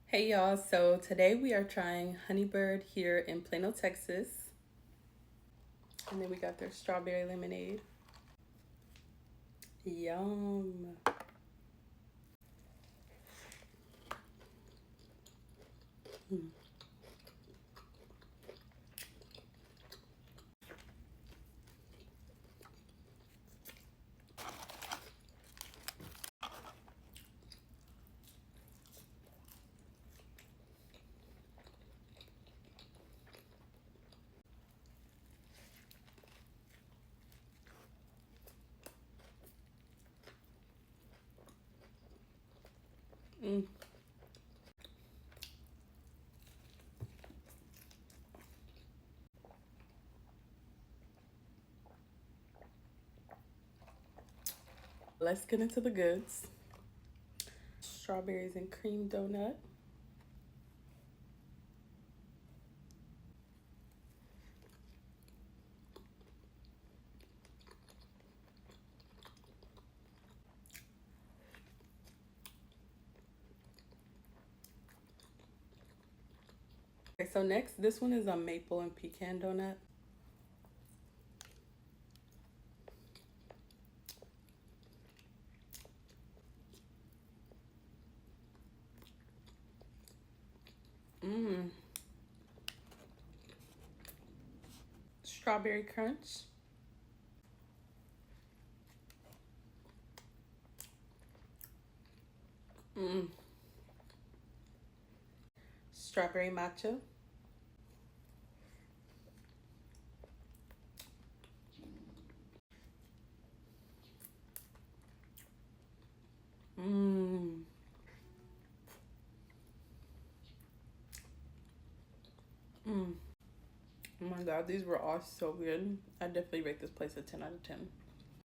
Hey y'all, so today we are trying Honeybird here in Plano, Texas. And then we got their strawberry lemonade. Yum. Mm. Mm. Let's get into the goods. Strawberries and cream donut. Okay, so next, this one is a maple and pecan donut. Mmm. Strawberry crunch. Mmm. Strawberry matcha. Mmm. Mmm. Oh my god, these were all so good. I definitely rate this place a 10 out of 10.